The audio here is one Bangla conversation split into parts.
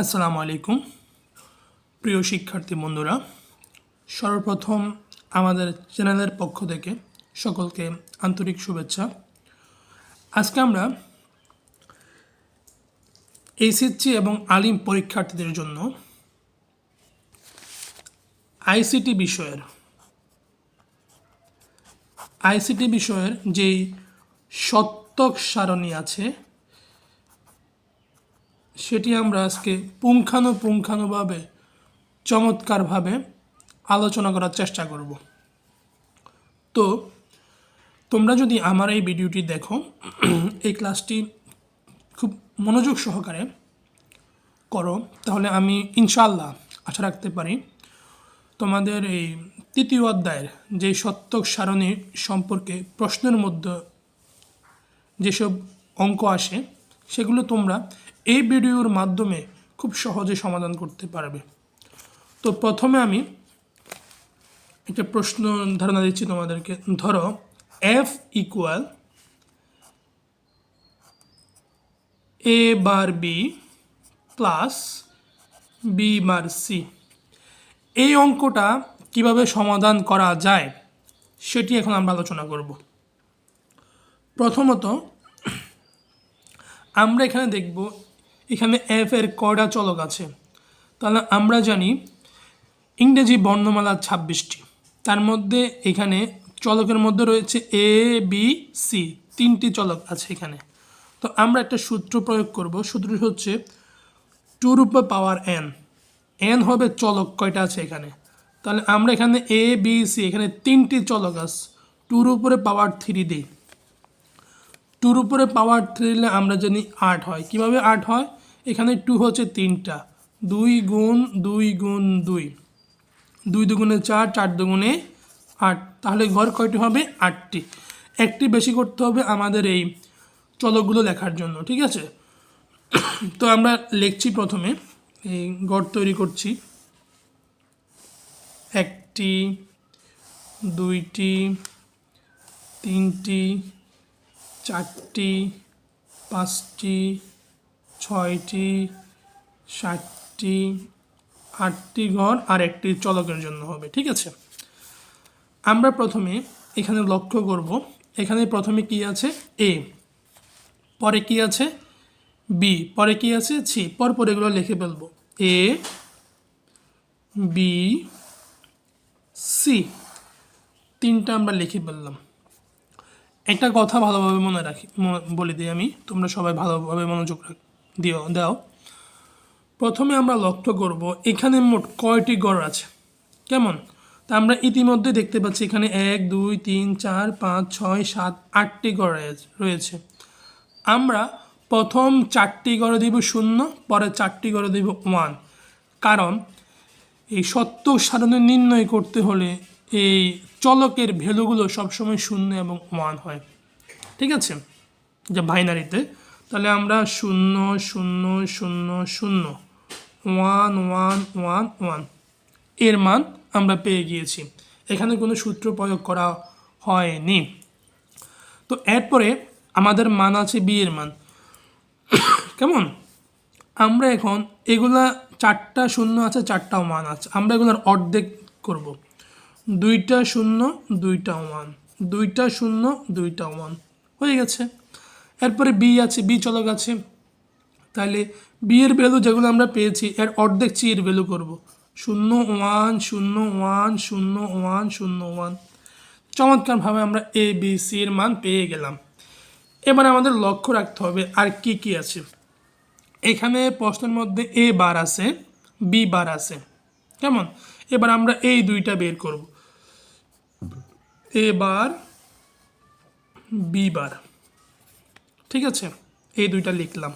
আসসালামু আলাইকুম প্রিয় শিক্ষার্থী বন্ধুরা, সর্বপ্রথম আমাদের চ্যানেলের পক্ষ থেকে সকলকে আন্তরিক শুভেচ্ছা। আজকে আমরা এইচএসসি এবং আলিম পরীক্ষার্থীদের জন্য আইসিটি বিষয়ের যেই শতক সারণী আছে সেটি আমরা আজকে পুঙ্খানুপুঙ্খানুভাবে চমৎকারভাবে আলোচনা করার চেষ্টা করব। তো তোমরা যদি আমার এই ভিডিওটি দেখো, এই ক্লাসটি খুব মনোযোগ সহকারে করো, তাহলে আমি ইনশাআল্লাহ আশা রাখতে পারি তোমাদের এই তৃতীয় অধ্যায়ের যে শতক সারণী সম্পর্কে প্রশ্নের মধ্যে যেসব অঙ্ক আসে সেগুলো তোমরা এই ভিডিওর মাধ্যমে খুব সহজে সমাধান করতে পারবে। তো প্রথমে আমি একটা প্রশ্ন ধারণা দিচ্ছি তোমাদেরকে। ধরো F equal A bar B plus B bar C. এই অঙ্কটা কিভাবে সমাধান করা যায় সেটি এখন আমরা আলোচনা করব। প্রথমত আমরা এখানে দেখব এখানে এফ এর কয়টা চলক আছে। তাহলে আমরা জানি ইংরেজি বর্ণমালা 26টি, তার মধ্যে এখানে চলকের মধ্যে রয়েছে এ বি সি, 3টি চলক আছে এখানে। তো আমরা একটা সূত্র প্রয়োগ করব। সূত্রটি হচ্ছে 2^n। এন হবে চলক কয়টা আছে এখানে। তাহলে আমরা এখানে এ বি সি এখানে 3টি চলক আছে, 2^3 দিই। 2^3 দিলে আমরা জানি 8 হয়। কিভাবে 8 হয়? এখানে 2 হচ্ছে 3টা, 2 গুণ 2 গুণ 2, 2 দুগুণে 4, 4 দুগুণে 8। তাহলে ঘর কয়টি হবে? 8টি। একটি বেশি করতে হবে আমাদের এই চলকগুলো লেখার জন্য, ঠিক আছে? তো আমরা লিখছি, প্রথমে এই ঘর তৈরি করছি। 1টি, 2টি, 3টি, 4টি, 5টি, 6টি, 7টি, 8টি ঘর আর একটি চলকের জন্য হবে, ঠিক আছে? আমরা প্রথমে এখানে লক্ষ্য করব, এখানে প্রথমে কি আছে? এ, পরে কি আছে? বি, পরে কি আছে? সি। পরপর এগুলো লিখে ফেলবো। এ বি সি, 3টা আমরা লিখে ফেললাম। একটা কথা ভালোভাবে মনে রাখি, বলে দিই আমি, তোমরা সবাই ভালোভাবে মনোযোগ দাও। প্রথমে আমরা লক্ষ্য করব এখানে মোট কয়টি গড় আছে। কেমন? তা আমরা ইতিমধ্যে দেখতে পাচ্ছি এখানে 1 2 3 4 5 6 7 8টি গড় রয়েছে। আমরা প্রথম 4টি গড়ে দিব 0, পরে 4টি গড়ে দিব 1। কারণ এই শতক সারণী নির্ণয় করতে হলে এই চলকের ভ্যালুগুলো সবসময় 0 এবং 1 হয়, ঠিক আছে, যে বাইনারিতে। তাহলে আমরা 0 0 0 0 1 1 1 1 এর মান আমরা পেয়ে গিয়েছি। এখানে কোনো সূত্র প্রয়োগ করা হয়নি। তো এরপরে আমাদের মান আছে বি এর মান। কেমন? আমরা এখন এগুলা 4টা 0 আছে, 4টা 1 আছে, আমরা এগুলোর অর্ধেক করব। 2টা 0 2টা 1, 2টা 0 2টা 1 হয়ে গেছে। এরপরে বি আছে, বি চলক আছে। তাহলে বি এর ভ্যালু যেগুলো আমরা পেয়েছি এর অর্ধেক সি এর ভ্যালু করব। 0 1 0 1 0 1 0 1। চমৎকারভাবে আমরা এ বি সি এর মান পেয়ে গেলাম। এবার আমাদের লক্ষ্য রাখতে হবে আর কি কি আছে। এখানে প্রশ্নের মধ্যে এ বার আছে, বি বার আছে। কেমন? এবার আমরা এই দুইটা বের করব, এ বার বি বার, ঠিক আছে? এই দুইটা লিখলাম।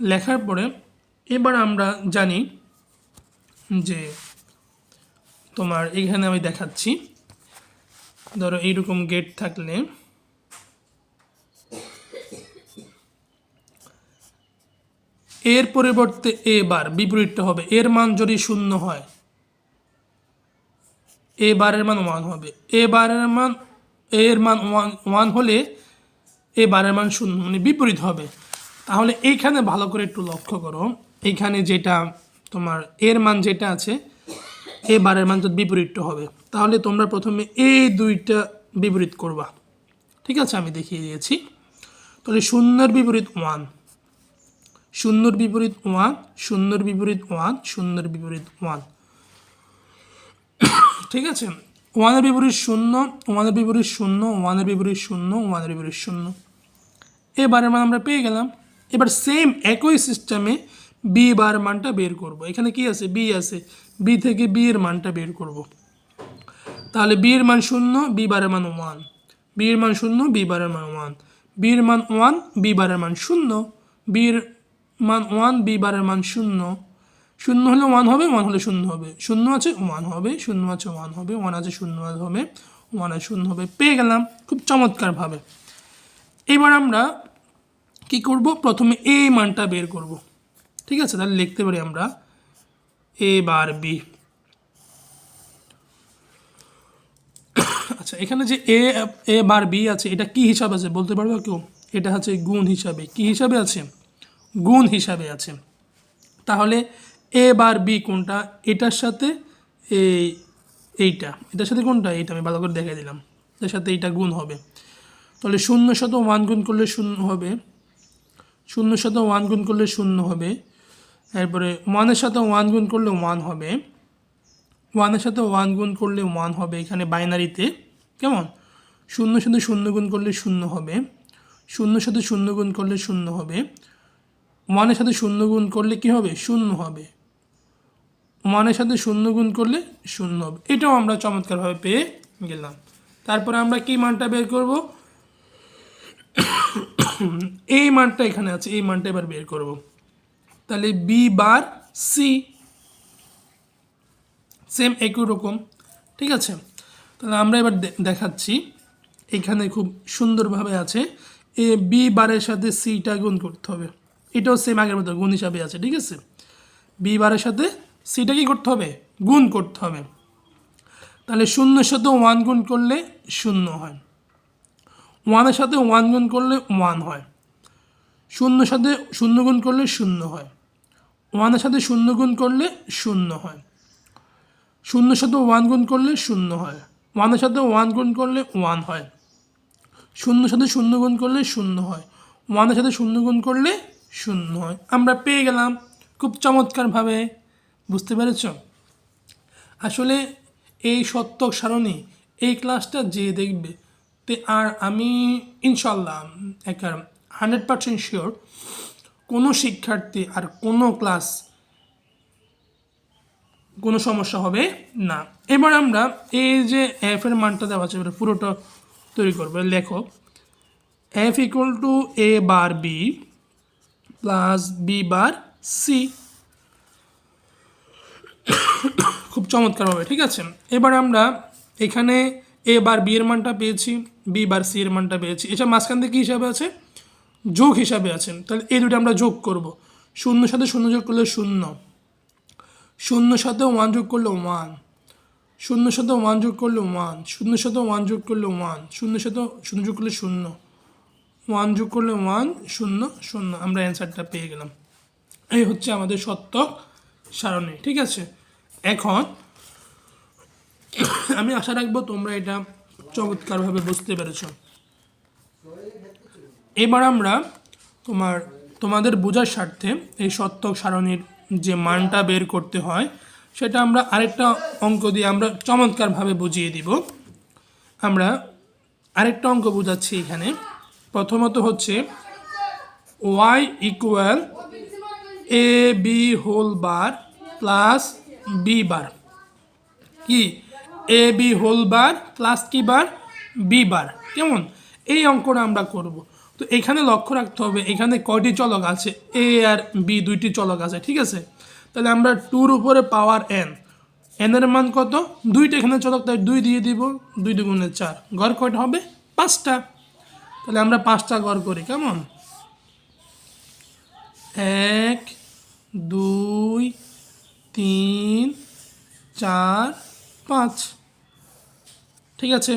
লেখার পরে এবার আমরা জানি যে তোমার এখানে আমি দেখাচ্ছি, ধরো এইরকম গেট থাকলে এর পরিবর্তে এ বার বিপরীতটা হবে। এর মান যদি 0 হয় এ বারের মান 1 হবে। এর মান 1 হলে এ বারের মান 0, মানে বিপরীত হবে। তাহলে এইখানে ভালো করে একটু লক্ষ্য করো, এইখানে যেটা তোমার এর মান যেটা আছে এ বারের মান যদি বিপরীতটা হবে, তাহলে তোমরা প্রথমে এই দুইটা বিপরীত করবা। ঠিক আছে, আমি দেখিয়ে দিয়েছি। তাহলে শূন্যের বিপরীত 1, শূন্যর বিপরীত 1, শূন্যর বিপরীত 1, শূন্যর বিপরীত 1। ঠিক আছে, 1-এর বিপরীত 0, 1-এর বিপরীত 0, 1-এর বিপরীত 0, 1-এর বিপরীত 0। এবারের মান আমরা পেয়ে গেলাম। এবার সেম একই সিস্টেমে বি বার মানটা বের করব। এখানে কি আছে, বি আছে, বি থেকে বি এর মানটা বের করব। তাহলে বি এর মান 0, বি বারের মান 1, বি এর মান 0, বি বারের মান 1, বি এর মান 1, বি বারের মান 0, বি এর মান 1, বি বারের মান 0। 0 হলে 1 হবে, 1 হলে 0 হবে, 0 আছে 1 হবে, 0 আছে 1 হবে, 1 আছে 0 হবে, 1 আছে 0 হবে, পেয়ে গেলাম খুব চমৎকারভাবে। এবার আমরা কি করব, প্রথমে এ মানটা বের করব। ঠিক আছে, তাহলে লিখতে পারি আমরা এ বার বি। আচ্ছা, এখানে যে এ বার বি আছে, এটা কি হিসাবে আছে বলতে পারবো কেউ? এটা হচ্ছে গুণ হিসাবে। কি হিসাবে আছে? গুণ হিসাবে আছে। তাহলে এ বার বি কোনটা? এটার সাথে এটার সাথে কোনটা? এইটা আমি ভালো করে দেখাই দিলাম, এর সাথে এইটা গুণ হবে। তাহলে 0 সাথে 1 গুণ করলে 0 হবে, 0 সাথে 1 গুণ করলে 0 হবে। এরপরে 1-এর সাথে 1 গুণ করলে 1 হবে, 1-এর সাথে 1 গুণ করলে 1 হবে এখানে বাইনারিতে। কেমন? 0 সাথে 0 গুণ করলে 0 হবে, 0 সাথে 0 গুণ করলে 0 হবে, 1-এর সাথে 0 গুণ করলে কি হবে? 0 হবে, 1-এর সাথে 0 গুণ করলে 0 হবে। এটাও আমরা চমৎকারভাবে পেয়ে গেলাম। তারপরে আমরা কি মানটা বের করব? এই মানটা এখানে আছে, এই মানটা এবার বের করব। তাহলে বি বার সি, সেম একই রকম। ঠিক আছে, তাহলে আমরা এবার দেখাচ্ছি। এখানে খুব সুন্দরভাবে আছে, এ বি বারের সাথে সিটা গুণ করতে হবে। এটাও সেম আগের মতো গুণ হিসাবে আছে। ঠিক আছে, বি বারের সাথে সিটা কি করতে হবে? গুণ করতে হবে। তাহলে 0-এর সাথে 1 গুণ করলে 0 হয়, 1-এর সাথে 1 গুণ করলে 1 হয়, 0-এর সাথে 0 গুণ করলে 0 হয়, 1-এর সাথে 0 গুণ করলে 0 হয়, 0-এর সাথে 1 গুণ করলে 0 হয়, 1-এর সাথে 1 গুণ করলে 1 হয়, 0-এর সাথে 0 গুণ করলে 0 হয়, 1-এর সাথে 0 গুণ করলে 0 হয়। আমরা পেয়ে গেলাম খুব চমৎকারভাবে। বুঝতে পেরেছ? আসলে এই সত্যক সারণী এই ক্লাসটা যে দেখবে, আর আমি ইনশাল্লাহ একটা 100% শিওর কোনো শিক্ষার্থী আর কোনো ক্লাস কোনো সমস্যা হবে না। এবার আমরা এই যে এফ এর মানটা দেওয়া আছে এবার পুরোটা তৈরি করবো। লেখো F equal to A bar B plus B bar C. খুব চমৎকার হবে। ঠিক আছে, এবার আমরা এখানে এ বার বি এর মানটা পেয়েছি, বি বার সি এর মানটা পেয়েছি। এসব মাঝখান থেকে কী হিসাবে আছে? যোগ হিসাবে আছে। তাহলে এই দুটো আমরা যোগ করব। 0-এর সাথে 0 যোগ করলে 0, 0-এর সাথে 1 যোগ করলে 1, 0-এর সাথে 1 যোগ করলে 1, 0-এর সাথে 1 যোগ করলে 1, 0-এর সাথে 0 যোগ করলে 0, 1 যোগ করলে 1, 0, 0। আমরা অ্যান্সারটা পেয়ে গেলাম। এই হচ্ছে আমাদের সত্যক সারণী। ঠিক আছে, এখন আমি আশা রাখবো তোমরা এটা চমৎকারভাবে বুঝতে পেরেছ। এবার আমরা তোমাদের বোঝার স্বার্থে এই সত্যক সারণীর যে মানটা বের করতে হয় সেটা আমরা আরেকটা অঙ্ক দিয়ে আমরা চমৎকারভাবে বুঝিয়ে দিব। আমরা আরেকটা অঙ্ক বোঝাচ্ছি এখানে। প্রথমত হচ্ছে Y equal A B whole bar plus B bar. কি? A B whole bar plus কি বার? বি বার। কেমন? এই অঙ্কটা আমরা করব। তো এখানে লক্ষ্য রাখতে হবে এখানে কয়টি চলক আছে? এ আর বি দুইটি চলক আছে। ঠিক আছে, তাহলে আমরা 2-র উপরে পাওয়ার এন, এনের মান কত? 2টা এখানে চলক, তাই 2 দিয়ে দিব, 2 দুগুণে 4, গড় কয়টা হবে? 5টা। তাহলে আমরা 5টা গড় করি। কেমন? 1 2 3 4 5। ঠিক আছে,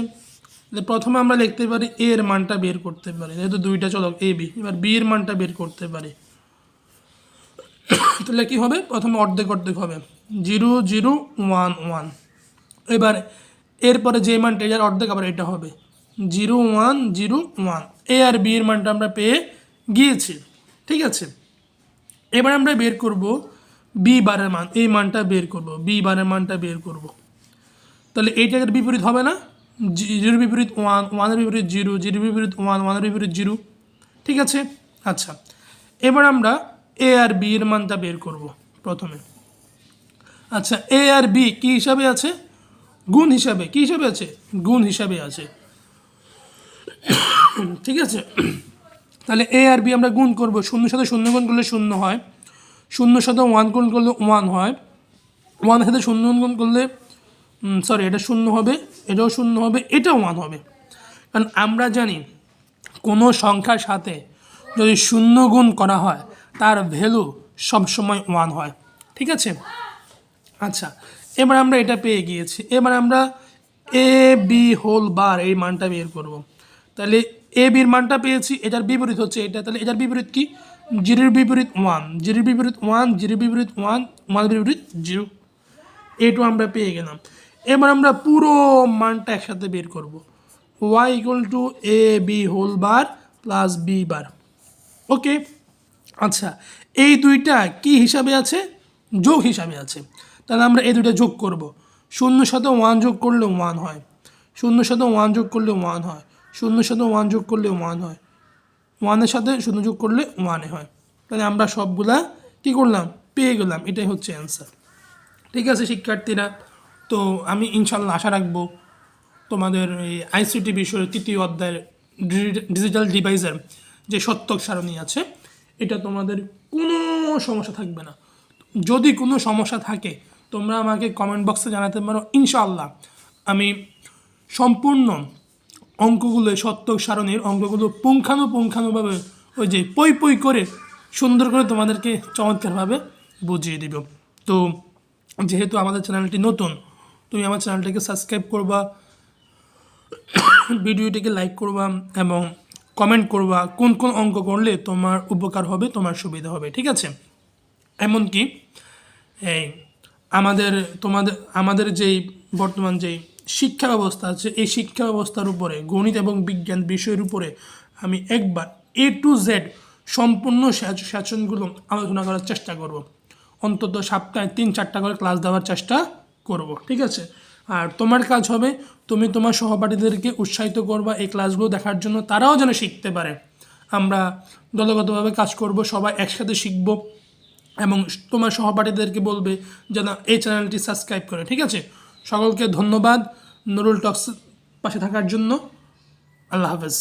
প্রথমে আমরা লিখতে পারি এ এর মানটা বের করতে পারি, যেহেতু দুইটা চলক এ বি। এবার বি এর মানটা বের করতে পারি, তাহলে কী হবে, প্রথমে অর্ধেক অর্ধেক হবে 0 0 1 1। এবার এরপরে যে মানটা এটার অর্ধেক আবার এটা হবে 0 1 0 1। এ আর বি এর মানটা আমরা পেয়ে গিয়েছি, ঠিক আছে। এবার আমরা বের করব বি বারের মান, এই মানটা বের করব, বি বারের মানটা বের করব। তাহলে এইটার বিপরীত হবে না, 0 বিপরীত 1 1 এর বিপরীত 0 0 বিপরীত 1 1 এর বিপরীত 0, ঠিক আছে। আচ্ছা, এবার আমরা এ আর বি এর মানটা বের করব প্রথমে। আচ্ছা, এ আর বি কী হিসাবে আছে, গুণ হিসাবে। কী হিসাবে আছে, গুণ হিসাবে আছে, ঠিক আছে। তাহলে এ আর বি আমরা গুণ করব, 0 সাথে 0 গুণ করলে 0 হয়, 0 সাথে 1 গুণ করলে 1 হয়, 1 সাথে 0 গুণ করলে সরি এটা 0 হবে, এটাও 0 হবে, এটাও 1 হবে। কারণ আমরা জানি কোনো সংখ্যার সাথে যদি 0 গুণ করা হয় তার ভ্যালু সবসময় 1 হয়, ঠিক আছে। আচ্ছা, এবার আমরা এটা পেয়ে গিয়েছি। এবার আমরা এ বি হোল বার এই মানটা বের করব। তাহলে এ বির মানটা পেয়েছি, এটার বিপরীত হচ্ছে এটা, তাহলে এটার বিপরীত কি, 0 বিপরীত 1 0 বিপরীত 1 0 বিপরীত 1 1 বিপরীত 0, এটু আমরা পেয়ে গেলাম। এবার আমরা পুরো মানটা একসাথে বের করব, y equal to A B whole bar plus B bar, okay. আচ্ছা, এই দুইটা কি হিসাবে আছে, যোগ হিসাবে আছে। তাহলে আমরা এই দুইটা যোগ করব, 0 সাথে 1 যোগ করলে 1 হয়, 0 সাথে 1 যোগ করলে 1 হয়, 0 সাথে 1 যোগ করলে 1 হয়, 1 এর সাথে 0 যোগ করলে 1 হয়। তাহলে আমরা সবগুলা কী করলাম, পেয়ে গেলাম, এটাই হচ্ছে অ্যান্সার, ঠিক আছে শিক্ষার্থীরা। তো আমি ইনশাল্লাহ আশা রাখবো তোমাদের এই আইসিটি বিষয়ের 3য় অধ্যায়ের ডিজিটাল ডিভাইসের যে সত্যক সারণী আছে এটা তোমাদের কোনো সমস্যা থাকবে না। যদি কোনো সমস্যা থাকে তোমরা আমাকে কমেন্ট বক্সে জানাতে পারো, ইনশাআল্লাহ আমি সম্পূর্ণ অঙ্কগুলো, সত্যক সারণীর অঙ্কগুলো পুঙ্খানুপুঙ্খানুভাবে ওই যে পই পই করে সুন্দর করে তোমাদেরকে চমৎকারভাবে বুঝিয়ে দিব। তো যেহেতু আমাদের চ্যানেলটি নতুন, তুমি আমার চ্যানেলটাকে সাবস্ক্রাইব করবা, ভিডিওটিকে লাইক করবা এবং কমেন্ট করবা কোন কোন অঙ্ক করলে তোমার উপকার হবে, তোমার সুবিধা হবে, ঠিক আছে। এমনকি এই আমাদের যেই বর্তমান যেই শিক্ষা ব্যবস্থা আছে এই শিক্ষা ব্যবস্থার উপরে গণিত এবং বিজ্ঞান বিষয়ের উপরে আমি একবার A to Z সম্পূর্ণ সেশনগুলো আলোচনা করার চেষ্টা করব। অন্তত সপ্তাহে 3-4টা করে ক্লাস দেওয়ার চেষ্টা করব, ঠিক আছে। আর তোমার কাজ হবে তুমি তোমার সহপাঠীদেরকে উৎসাহিত করবা এই ক্লাসগুলো দেখার জন্য, তারাও যেন শিখতে পারে। আমরা দলগতভাবে কাজ করব, সবাই একসাথে শিখব এবং তোমার সহপাঠীদেরকে বলবে যেন এই চ্যানেলটি সাবস্ক্রাইব করে, ঠিক আছে। সকলকে ধন্যবাদ নুরুল টক্স পাশে থাকার জন্য। আল্লাহ হাফেজ।